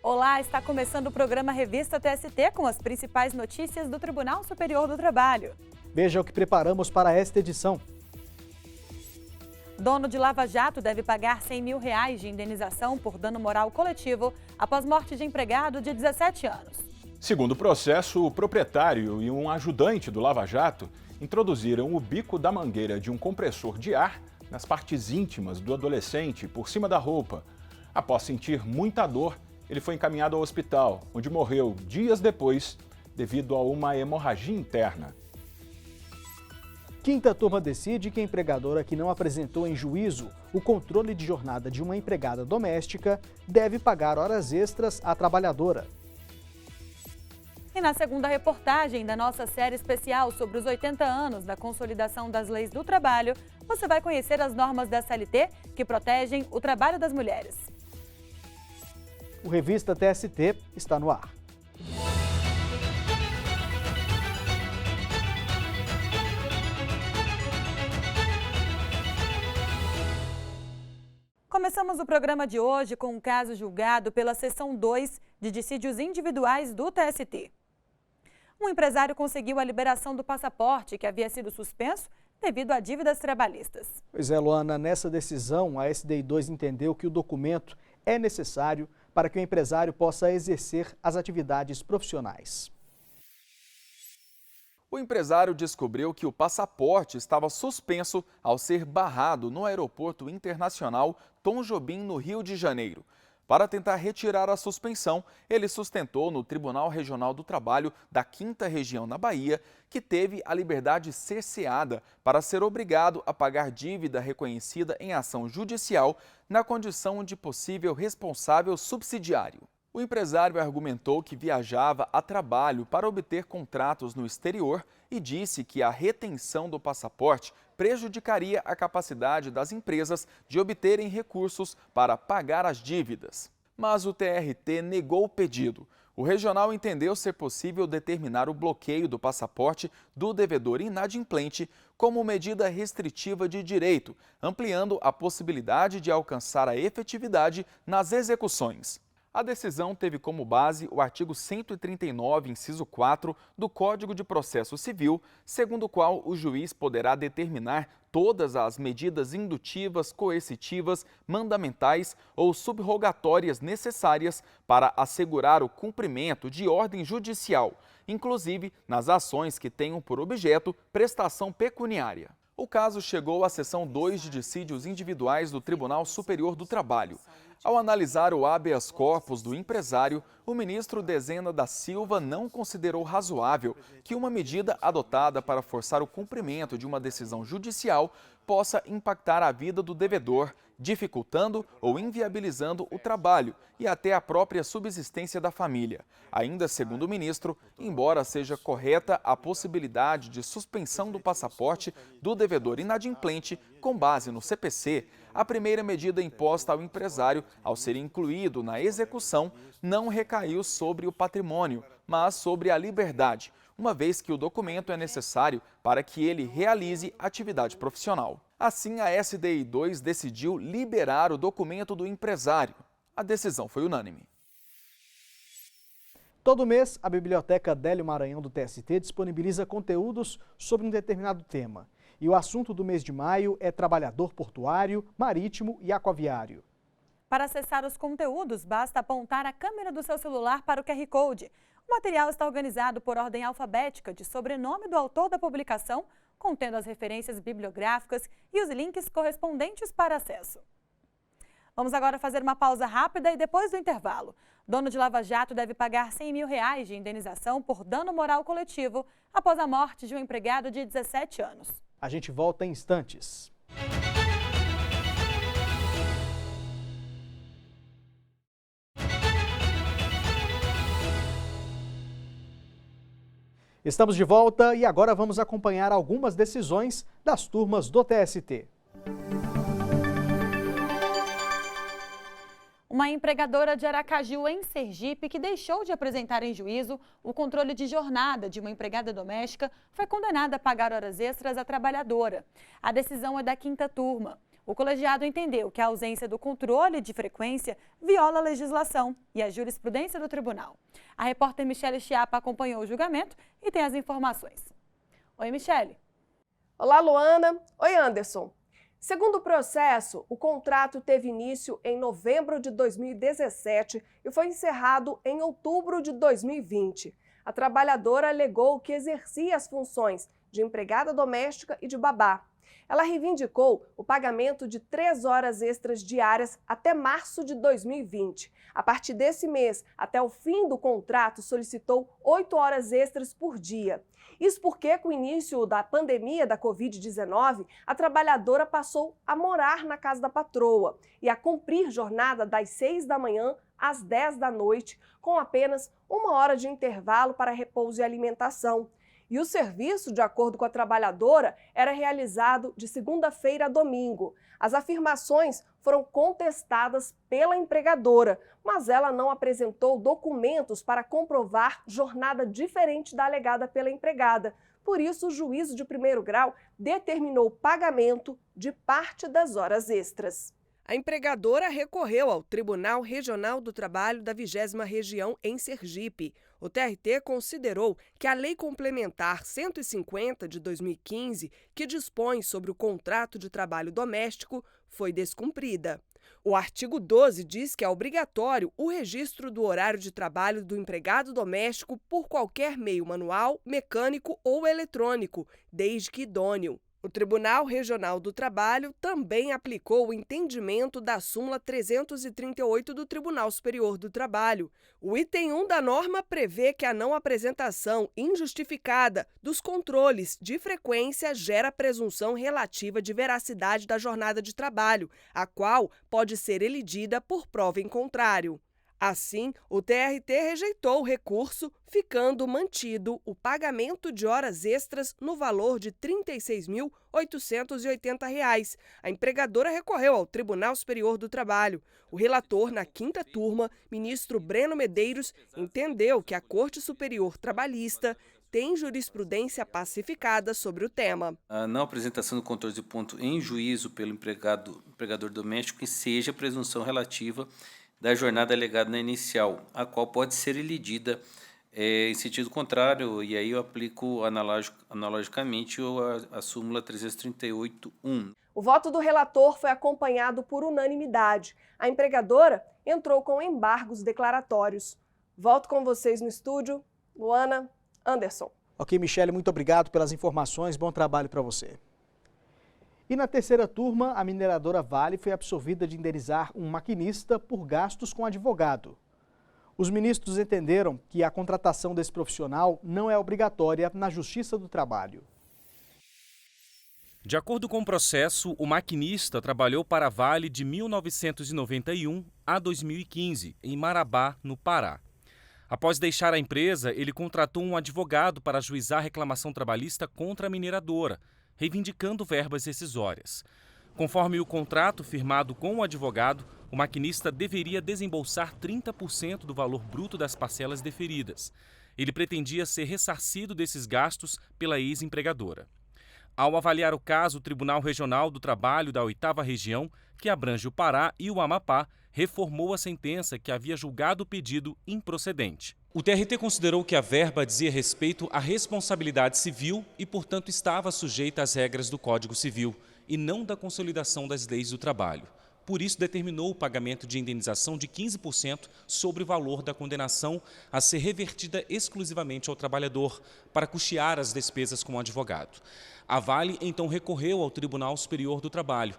Olá, está começando o programa Revista TST com as principais notícias do Tribunal Superior do Trabalho. Veja o que preparamos para esta edição. Dono de Lava Jato deve pagar R$100 mil de indenização por dano moral coletivo após morte de empregado de 17 anos. Segundo o processo, o proprietário e um ajudante do Lava Jato introduziram o bico da mangueira de um compressor de ar nas partes íntimas do adolescente por cima da roupa. Após sentir muita dor, ele foi encaminhado ao hospital, onde morreu dias depois devido a uma hemorragia interna. Quinta turma decide que a empregadora que não apresentou em juízo o controle de jornada de uma empregada doméstica deve pagar horas extras à trabalhadora. E na segunda reportagem da nossa série especial sobre os 80 anos da consolidação das leis do trabalho, você vai conhecer as normas da CLT que protegem o trabalho das mulheres. O Revista TST está no ar. Começamos o programa de hoje com um caso julgado pela Seção 2 de Dissídios Individuais do TST. Um empresário conseguiu a liberação do passaporte que havia sido suspenso devido a dívidas trabalhistas. Pois é, Luana, nessa decisão, a SDI2 entendeu que o documento é necessário para que o empresário possa exercer as atividades profissionais. O empresário descobriu que o passaporte estava suspenso ao ser barrado no Aeroporto Internacional Tom Jobim, no Rio de Janeiro. Para tentar retirar a suspensão, ele sustentou no Tribunal Regional do Trabalho da 5ª Região na Bahia que teve a liberdade cerceada para ser obrigado a pagar dívida reconhecida em ação judicial na condição de possível responsável subsidiário. O empresário argumentou que viajava a trabalho para obter contratos no exterior e disse que a retenção do passaporte prejudicaria a capacidade das empresas de obterem recursos para pagar as dívidas. Mas o TRT negou o pedido. O regional entendeu ser possível determinar o bloqueio do passaporte do devedor inadimplente como medida restritiva de direito, ampliando a possibilidade de alcançar a efetividade nas execuções. A decisão teve como base o artigo 139, inciso 4, do Código de Processo Civil, segundo o qual o juiz poderá determinar todas as medidas indutivas, coercitivas, mandamentais ou subrogatórias necessárias para assegurar o cumprimento de ordem judicial, inclusive nas ações que tenham por objeto prestação pecuniária. O caso chegou à Seção 2 de Dissídios Individuais do Tribunal Superior do Trabalho. Ao analisar o habeas corpus do empresário, o ministro Dezena da Silva não considerou razoável que uma medida adotada para forçar o cumprimento de uma decisão judicial possa impactar a vida do devedor, dificultando ou inviabilizando o trabalho e até a própria subsistência da família. Ainda segundo o ministro, embora seja correta a possibilidade de suspensão do passaporte do devedor inadimplente com base no CPC, a primeira medida imposta ao empresário, ao ser incluído na execução, não recaiu sobre o patrimônio, mas sobre a liberdade, uma vez que o documento é necessário para que ele realize atividade profissional. Assim, a SDI2 decidiu liberar o documento do empresário. A decisão foi unânime. Todo mês, a Biblioteca Délio Maranhão do TST disponibiliza conteúdos sobre um determinado tema. E o assunto do mês de maio é trabalhador portuário, marítimo e aquaviário. Para acessar os conteúdos, basta apontar a câmera do seu celular para o QR Code. O material está organizado por ordem alfabética de sobrenome do autor da publicação, contendo as referências bibliográficas e os links correspondentes para acesso. Vamos agora fazer uma pausa rápida e depois do intervalo. Dono de Lava Jato deve pagar R$100 mil de indenização por dano moral coletivo após a morte de um empregado de 17 anos. A gente volta em instantes. Estamos de volta e agora vamos acompanhar algumas decisões das turmas do TST. Uma empregadora de Aracaju, em Sergipe, que deixou de apresentar em juízo o controle de jornada de uma empregada doméstica, foi condenada a pagar horas extras à trabalhadora. A decisão é da 5ª turma. O colegiado entendeu que a ausência do controle de frequência viola a legislação e a jurisprudência do tribunal. A repórter Michele Chiapa acompanhou o julgamento e tem as informações. Oi, Michele. Olá, Luana. Oi, Anderson. Segundo o processo, o contrato teve início em novembro de 2017 e foi encerrado em outubro de 2020. A trabalhadora alegou que exercia as funções de empregada doméstica e de babá. Ela reivindicou o pagamento de 3 horas extras diárias até março de 2020. A partir desse mês, até o fim do contrato, solicitou 8 horas extras por dia. Isso porque, com o início da pandemia da Covid-19, a trabalhadora passou a morar na casa da patroa e a cumprir jornada das 6 da manhã às 10 da noite, com apenas 1 hora de intervalo para repouso e alimentação. E o serviço, de acordo com a trabalhadora, era realizado de segunda-feira a domingo. As afirmações foram contestadas pela empregadora, mas ela não apresentou documentos para comprovar jornada diferente da alegada pela empregada. Por isso, o juízo de primeiro grau determinou o pagamento de parte das horas extras. A empregadora recorreu ao Tribunal Regional do Trabalho da 20ª Região em Sergipe. O TRT considerou que a Lei Complementar 150 de 2015, que dispõe sobre o contrato de trabalho doméstico, foi descumprida. O artigo 12 diz que é obrigatório o registro do horário de trabalho do empregado doméstico por qualquer meio manual, mecânico ou eletrônico, desde que idôneo. O Tribunal Regional do Trabalho também aplicou o entendimento da súmula 338 do Tribunal Superior do Trabalho. O item 1 da norma prevê que a não apresentação injustificada dos controles de frequência gera presunção relativa de veracidade da jornada de trabalho, a qual pode ser elidida por prova em contrário. Assim, o TRT rejeitou o recurso, ficando mantido o pagamento de horas extras no valor de R$ 36.880. A empregadora recorreu ao Tribunal Superior do Trabalho. O relator, na 5ª turma, ministro Breno Medeiros, entendeu que a Corte Superior Trabalhista tem jurisprudência pacificada sobre o tema. A não apresentação do controle de ponto em juízo pelo empregador doméstico enseja a presunção relativa da jornada alegada na inicial, a qual pode ser elidida em sentido contrário, e aí eu aplico analogicamente a súmula 338.1. O voto do relator foi acompanhado por unanimidade. A empregadora entrou com embargos declaratórios. Volto com vocês no estúdio. Luana, Anderson. Ok, Michele, muito obrigado pelas informações, bom trabalho para você. E na 3ª turma, a mineradora Vale foi absolvida de indenizar um maquinista por gastos com advogado. Os ministros entenderam que a contratação desse profissional não é obrigatória na Justiça do Trabalho. De acordo com o processo, o maquinista trabalhou para a Vale de 1991 a 2015, em Marabá, no Pará. Após deixar a empresa, ele contratou um advogado para ajuizar a reclamação trabalhista contra a mineradora, reivindicando verbas rescisórias. Conforme o contrato firmado com o advogado, o maquinista deveria desembolsar 30% do valor bruto das parcelas deferidas. Ele pretendia ser ressarcido desses gastos pela ex-empregadora. Ao avaliar o caso, o Tribunal Regional do Trabalho da 8ª Região, que abrange o Pará e o Amapá, reformou a sentença que havia julgado o pedido improcedente. O TRT considerou que a verba dizia respeito à responsabilidade civil e, portanto, estava sujeita às regras do Código Civil e não da consolidação das leis do trabalho. Por isso, determinou o pagamento de indenização de 15% sobre o valor da condenação a ser revertida exclusivamente ao trabalhador, para custear as despesas com o advogado. A Vale, então, recorreu ao Tribunal Superior do Trabalho.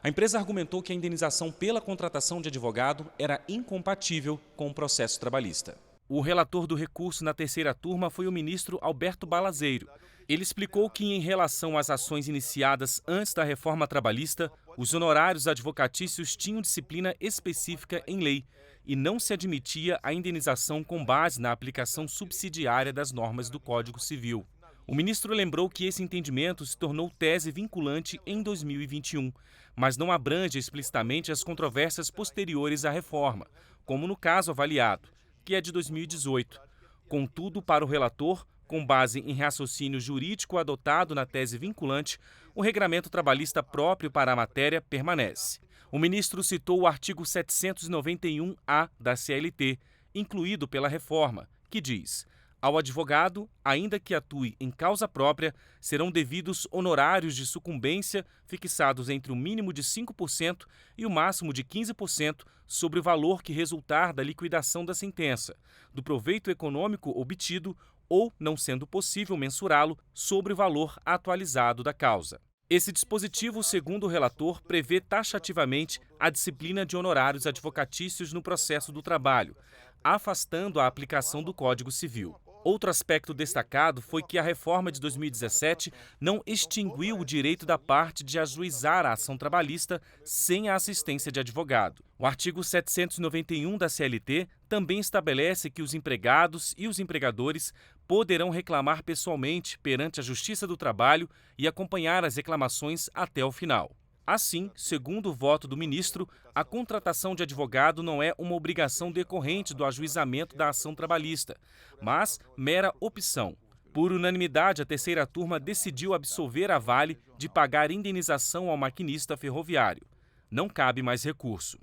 A empresa argumentou que a indenização pela contratação de advogado era incompatível com o processo trabalhista. O relator do recurso na 3ª turma foi o ministro Alberto Balazeiro. Ele explicou que, em relação às ações iniciadas antes da reforma trabalhista, os honorários advocatícios tinham disciplina específica em lei e não se admitia a indenização com base na aplicação subsidiária das normas do Código Civil. O ministro lembrou que esse entendimento se tornou tese vinculante em 2021, mas não abrange explicitamente as controvérsias posteriores à reforma, como no caso avaliado, que é de 2018. Contudo, para o relator, com base em raciocínio jurídico adotado na tese vinculante, o regramento trabalhista próprio para a matéria permanece. O ministro citou o artigo 791-A da CLT, incluído pela reforma, que diz: ao advogado, ainda que atue em causa própria, serão devidos honorários de sucumbência fixados entre o mínimo de 5% e o máximo de 15% sobre o valor que resultar da liquidação da sentença, do proveito econômico obtido ou, não sendo possível mensurá-lo, sobre o valor atualizado da causa. Esse dispositivo, segundo o relator, prevê taxativamente a disciplina de honorários advocatícios no processo do trabalho, afastando a aplicação do Código Civil. Outro aspecto destacado foi que a reforma de 2017 não extinguiu o direito da parte de ajuizar a ação trabalhista sem a assistência de advogado. O artigo 791 da CLT também estabelece que os empregados e os empregadores poderão reclamar pessoalmente perante a Justiça do Trabalho e acompanhar as reclamações até o final. Assim, segundo o voto do ministro, a contratação de advogado não é uma obrigação decorrente do ajuizamento da ação trabalhista, mas mera opção. Por unanimidade, a terceira turma decidiu absolver a Vale de pagar indenização ao maquinista ferroviário. Não cabe mais recurso.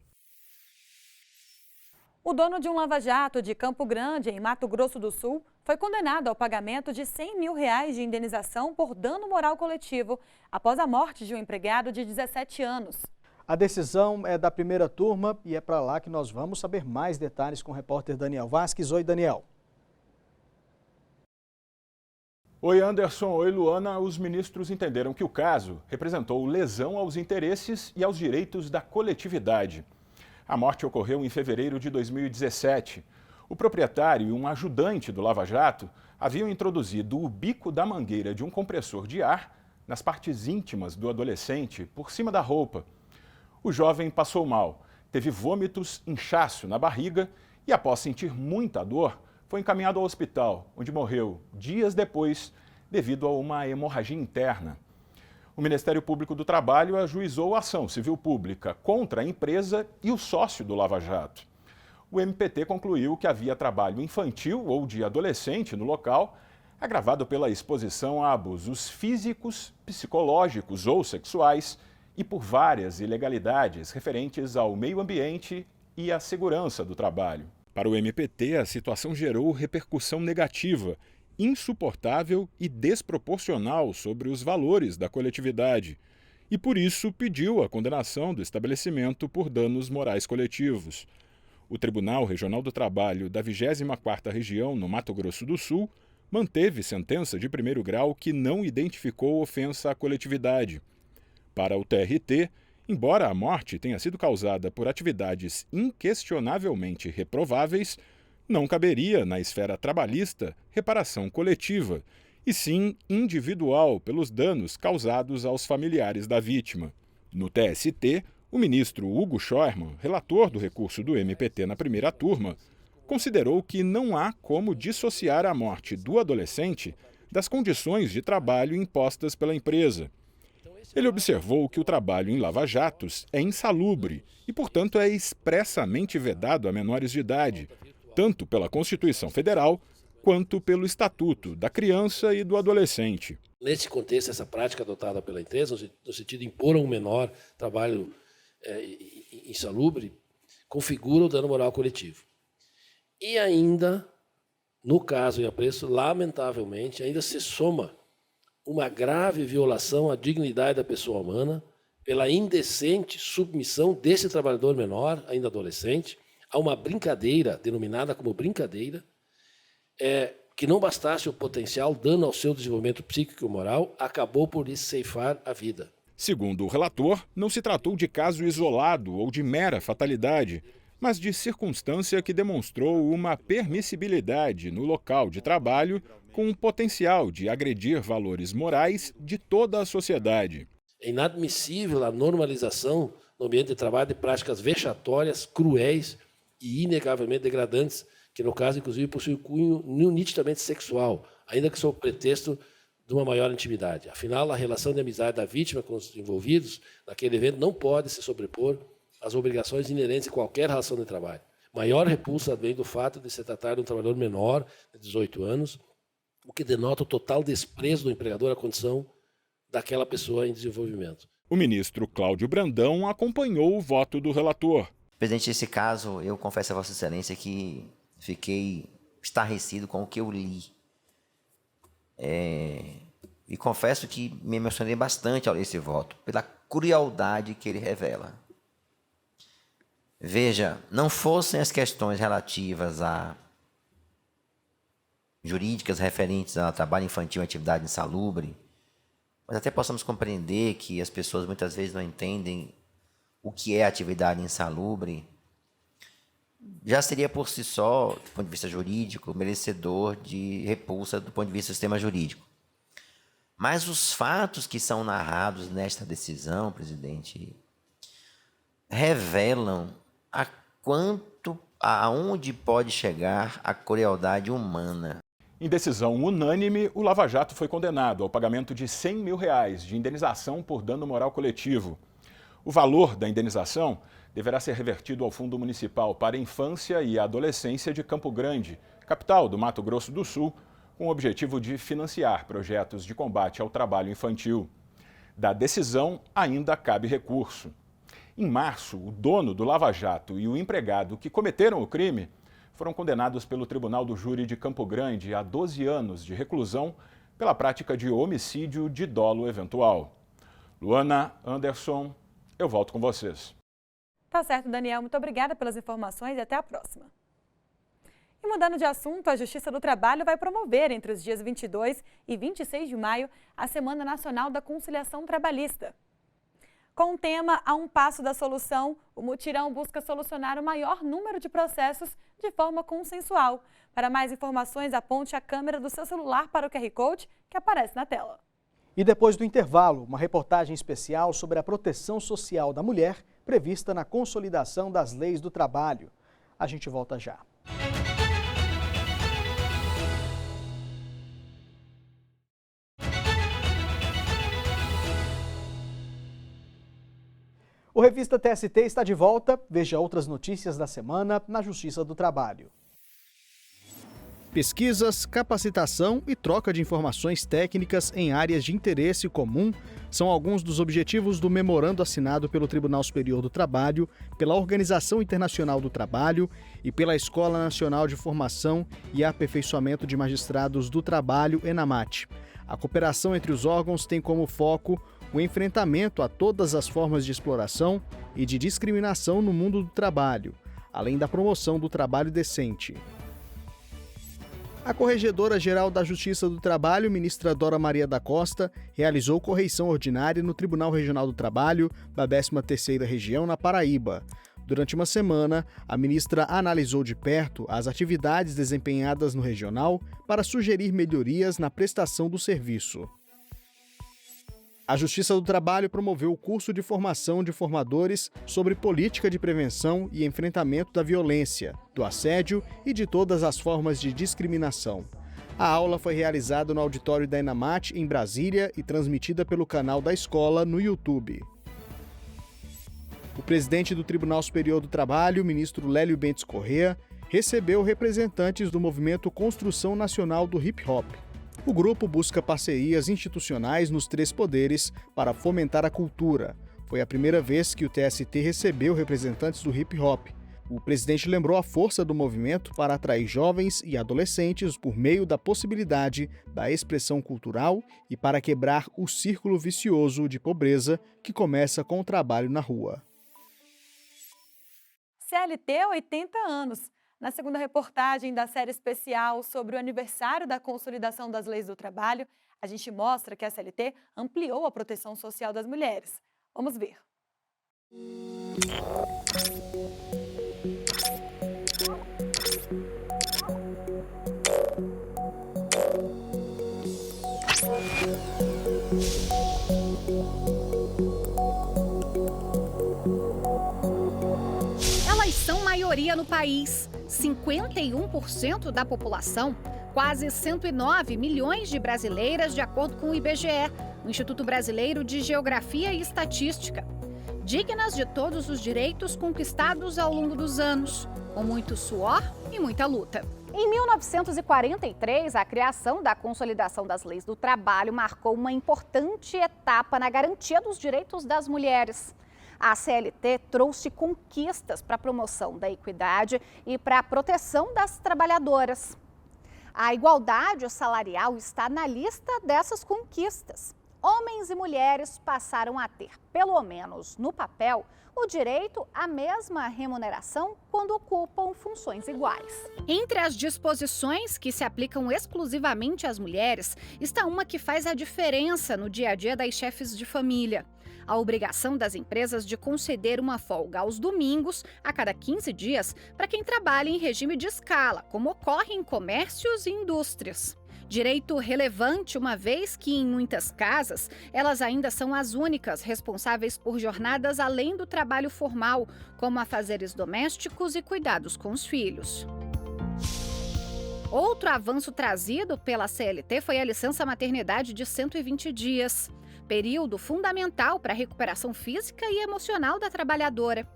O dono de um lava-jato de Campo Grande, em Mato Grosso do Sul, foi condenado ao pagamento de R$100 mil de indenização por dano moral coletivo após a morte de um empregado de 17 anos. A decisão é da primeira turma e é para lá que nós vamos saber mais detalhes com o repórter Daniel Vasques. Oi, Daniel. Oi, Anderson. Oi, Luana. Os ministros entenderam que o caso representou lesão aos interesses e aos direitos da coletividade. A morte ocorreu em fevereiro de 2017. O proprietário e um ajudante do Lava Jato haviam introduzido o bico da mangueira de um compressor de ar nas partes íntimas do adolescente por cima da roupa. O jovem passou mal, teve vômitos, inchaço na barriga e, após sentir muita dor, foi encaminhado ao hospital, onde morreu dias depois devido a uma hemorragia interna. O Ministério Público do Trabalho ajuizou a ação civil pública contra a empresa e o sócio do Lava Jato. O MPT concluiu que havia trabalho infantil ou de adolescente no local, agravado pela exposição a abusos físicos, psicológicos ou sexuais e por várias ilegalidades referentes ao meio ambiente e à segurança do trabalho. Para o MPT, a situação gerou repercussão negativa, insuportável e desproporcional sobre os valores da coletividade, e por isso pediu a condenação do estabelecimento por danos morais coletivos. O Tribunal Regional do Trabalho da 24ª Região, no Mato Grosso do Sul, manteve sentença de primeiro grau que não identificou ofensa à coletividade. Para o TRT, embora a morte tenha sido causada por atividades inquestionavelmente reprováveis, não caberia na esfera trabalhista reparação coletiva, e sim individual pelos danos causados aos familiares da vítima. No TST, o ministro Hugo Scheuermann, relator do recurso do MPT na primeira turma, considerou que não há como dissociar a morte do adolescente das condições de trabalho impostas pela empresa. Ele observou que o trabalho em lava-jatos é insalubre e, portanto, é expressamente vedado a menores de idade, tanto pela Constituição Federal quanto pelo Estatuto da Criança e do Adolescente. Nesse contexto, essa prática adotada pela empresa, no sentido de impor a um menor trabalho insalubre, configura o dano moral coletivo. E ainda, no caso em apreço, lamentavelmente, ainda se soma uma grave violação à dignidade da pessoa humana pela indecente submissão desse trabalhador menor, ainda adolescente, a uma brincadeira, denominada como brincadeira, que não bastasse o potencial dano ao seu desenvolvimento psíquico e moral, acabou por lhe ceifar a vida. Segundo o relator, não se tratou de caso isolado ou de mera fatalidade, mas de circunstância que demonstrou uma permissibilidade no local de trabalho com um potencial de agredir valores morais de toda a sociedade. É inadmissível a normalização no ambiente de trabalho de práticas vexatórias, cruéis e inegavelmente degradantes, que no caso, inclusive, possuem cunho nitidamente sexual, ainda que sob pretexto de uma maior intimidade. Afinal, a relação de amizade da vítima com os envolvidos naquele evento não pode se sobrepor às obrigações inerentes a qualquer relação de trabalho. Maior repulsa vem do fato de se tratar de um trabalhador menor, de 18 anos, o que denota o total desprezo do empregador à condição daquela pessoa em desenvolvimento. O ministro Cláudio Brandão acompanhou o voto do relator. Presidente, nesse caso, eu confesso a Vossa Excelência que fiquei estarrecido com o que eu li. E confesso que me emocionei bastante ao ler esse voto, pela crueldade que ele revela. Veja, não fossem as questões relativas a jurídicas referentes ao trabalho infantil e atividade insalubre, mas até possamos compreender que as pessoas muitas vezes não entendem o que é atividade insalubre, já seria por si só, do ponto de vista jurídico, merecedor de repulsa do ponto de vista do sistema jurídico. Mas os fatos que são narrados nesta decisão, presidente, revelam aonde pode chegar a crueldade humana. Em decisão unânime, o Lava Jato foi condenado ao pagamento de R$100 mil de indenização por dano moral coletivo. O valor da indenização deverá ser revertido ao Fundo Municipal para a Infância e Adolescência de Campo Grande, capital do Mato Grosso do Sul, com o objetivo de financiar projetos de combate ao trabalho infantil. Da decisão ainda cabe recurso. Em março, o dono do Lava Jato e o empregado que cometeram o crime foram condenados pelo Tribunal do Júri de Campo Grande a 12 anos de reclusão pela prática de homicídio de dolo eventual. Luana, Anderson, eu volto com vocês. Tá certo, Daniel. Muito obrigada pelas informações e até a próxima. E mudando de assunto, a Justiça do Trabalho vai promover entre os dias 22 e 26 de maio a Semana Nacional da Conciliação Trabalhista. Com o tema A um Passo da Solução, o mutirão busca solucionar o maior número de processos de forma consensual. Para mais informações, aponte a câmera do seu celular para o QR Code que aparece na tela. E depois do intervalo, uma reportagem especial sobre a proteção social da mulher prevista na consolidação das leis do trabalho. A gente volta já. O Revista TST está de volta. Veja outras notícias da semana na Justiça do Trabalho. Pesquisas, capacitação e troca de informações técnicas em áreas de interesse comum são alguns dos objetivos do memorando assinado pelo Tribunal Superior do Trabalho, pela Organização Internacional do Trabalho e pela Escola Nacional de Formação e Aperfeiçoamento de Magistrados do Trabalho, ENAMAT. A cooperação entre os órgãos tem como foco o enfrentamento a todas as formas de exploração e de discriminação no mundo do trabalho, além da promoção do trabalho decente. A Corregedora-Geral da Justiça do Trabalho, ministra Dora Maria da Costa, realizou correição ordinária no Tribunal Regional do Trabalho da 13ª Região, na Paraíba. Durante uma semana, a ministra analisou de perto as atividades desempenhadas no regional para sugerir melhorias na prestação do serviço. A Justiça do Trabalho promoveu o curso de formação de formadores sobre política de prevenção e enfrentamento da violência, do assédio e de todas as formas de discriminação. A aula foi realizada no auditório da ENAMAT, em Brasília, e transmitida pelo canal da escola no YouTube. O presidente do Tribunal Superior do Trabalho, ministro Lélio Bentes Corrêa, recebeu representantes do movimento Construção Nacional do Hip Hop. O grupo busca parcerias institucionais nos 3 poderes para fomentar a cultura. Foi a primeira vez que o TST recebeu representantes do hip hop. O presidente lembrou a força do movimento para atrair jovens e adolescentes por meio da possibilidade da expressão cultural e para quebrar o círculo vicioso de pobreza que começa com o trabalho na rua. CLT 80 anos. Na segunda reportagem da série especial sobre o aniversário da consolidação das leis do trabalho, a gente mostra que a CLT ampliou a proteção social das mulheres. Vamos ver. Elas são maioria no país. 51% da população, quase 109 milhões de brasileiras, de acordo com o IBGE, o Instituto Brasileiro de Geografia e Estatística. Dignas de todos os direitos conquistados ao longo dos anos, com muito suor e muita luta. Em 1943, a criação da Consolidação das Leis do Trabalho marcou uma importante etapa na garantia dos direitos das mulheres. A CLT trouxe conquistas para a promoção da equidade e para a proteção das trabalhadoras. A igualdade salarial está na lista dessas conquistas. Homens e mulheres passaram a ter, pelo menos no papel, o direito à mesma remuneração quando ocupam funções iguais. Entre as disposições que se aplicam exclusivamente às mulheres, está uma que faz a diferença no dia a dia das chefes de família. A obrigação das empresas de conceder uma folga aos domingos, a cada 15 dias, para quem trabalha em regime de escala, como ocorre em comércios e indústrias. Direito relevante, uma vez que, em muitas casas, elas ainda são as únicas responsáveis por jornadas além do trabalho formal, como afazeres domésticos e cuidados com os filhos. Outro avanço trazido pela CLT foi a licença maternidade de 120 dias. Período fundamental para a recuperação física e emocional da trabalhadora.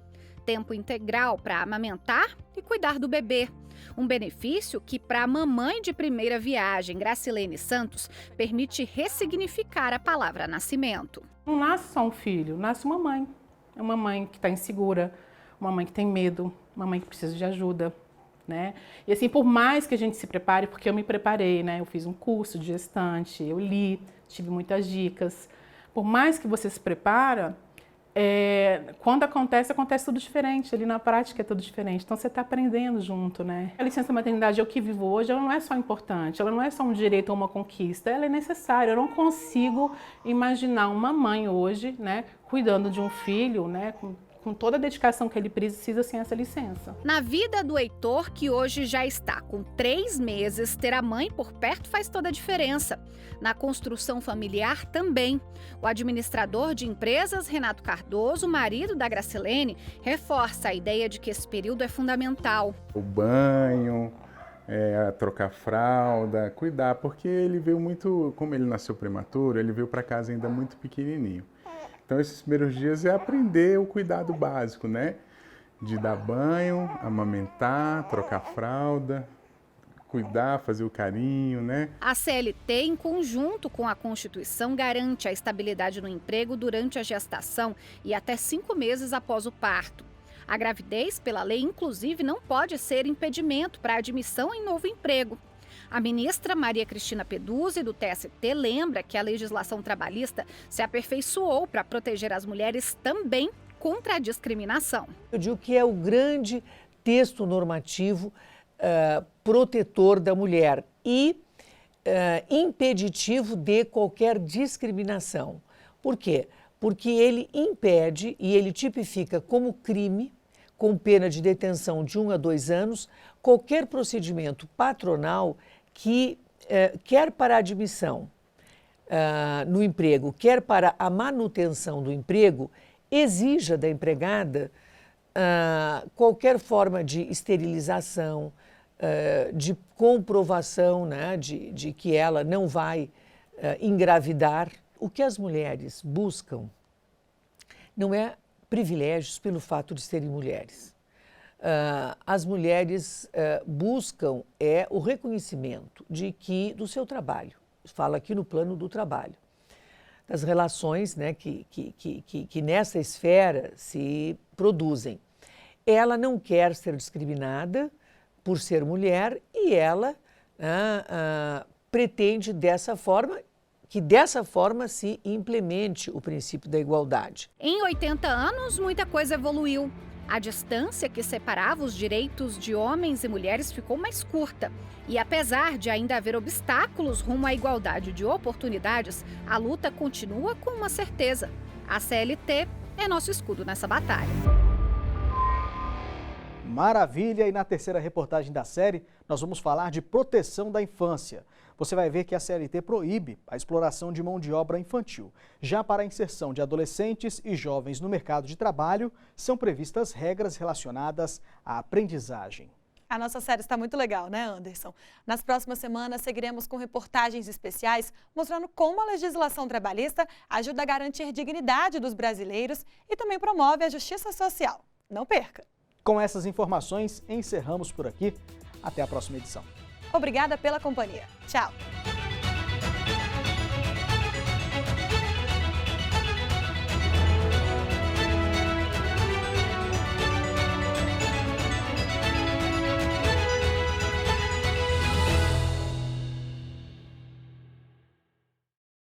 Tempo integral para amamentar e cuidar do bebê. Um benefício que, para a mamãe de primeira viagem, Gracilene Santos, permite ressignificar a palavra nascimento. Não nasce só um filho, nasce uma mãe. É uma mãe que está insegura, uma mãe que tem medo, uma mãe que precisa de ajuda, né? E assim, por mais que a gente se prepare, porque eu me preparei, né? Eu fiz um curso de gestante, eu li, tive muitas dicas. Por mais que você se prepara, quando acontece tudo diferente. Ali na prática é tudo diferente. Então você está aprendendo junto, né? A licença maternidade, eu que vivo hoje, ela não é só importante, ela não é só um direito ou uma conquista, ela é necessária. Eu não consigo imaginar uma mãe hoje, né, cuidando de um filho, né, com toda a dedicação que ele precisa sem essa licença. Na vida do Heitor, que hoje já está com 3 meses, ter a mãe por perto faz toda a diferença. Na construção familiar também. O administrador de empresas, Renato Cardoso, marido da Gracilene, reforça a ideia de que esse período é fundamental. O banho, trocar fralda, cuidar, porque ele veio muito, como ele nasceu prematuro, ele veio para casa ainda muito pequenininho. Então, esses primeiros dias é aprender o cuidado básico, né? De dar banho, amamentar, trocar fralda, cuidar, fazer o carinho, né? A CLT, em conjunto com a Constituição, garante a estabilidade no emprego durante a gestação e até 5 meses após o parto. A gravidez, pela lei, inclusive, não pode ser impedimento para a admissão em novo emprego. A ministra Maria Cristina Peduzzi, do TST, lembra que a legislação trabalhista se aperfeiçoou para proteger as mulheres também contra a discriminação. Eu digo que é o grande texto normativo protetor da mulher e impeditivo de qualquer discriminação. Por quê? Porque ele impede e ele tipifica como crime, com pena de detenção de 1 a 2 anos, qualquer procedimento patronal que, quer para a admissão no emprego, quer para a manutenção do emprego, exija da empregada qualquer forma de esterilização, de comprovação, né, de que ela não vai engravidar. O que as mulheres buscam não é privilégios pelo fato de serem mulheres. As mulheres buscam o reconhecimento do seu trabalho. Fala aqui no plano do trabalho. Das relações, né, que nessa esfera se produzem. Ela não quer ser discriminada por ser mulher e ela pretende que dessa forma se implemente o princípio da igualdade. Em 80 anos, muita coisa evoluiu. A distância que separava os direitos de homens e mulheres ficou mais curta. E apesar de ainda haver obstáculos rumo à igualdade de oportunidades, a luta continua com uma certeza. A CLT é nosso escudo nessa batalha. Maravilha! E na terceira reportagem da série, nós vamos falar de proteção da infância. Você vai ver que a CLT proíbe a exploração de mão de obra infantil. Já para a inserção de adolescentes e jovens no mercado de trabalho, são previstas regras relacionadas à aprendizagem. A nossa série está muito legal, né, Anderson? Nas próximas semanas, seguiremos com reportagens especiais mostrando como a legislação trabalhista ajuda a garantir dignidade dos brasileiros e também promove a justiça social. Não perca! Com essas informações, encerramos por aqui. Até a próxima edição. Obrigada pela companhia. Tchau.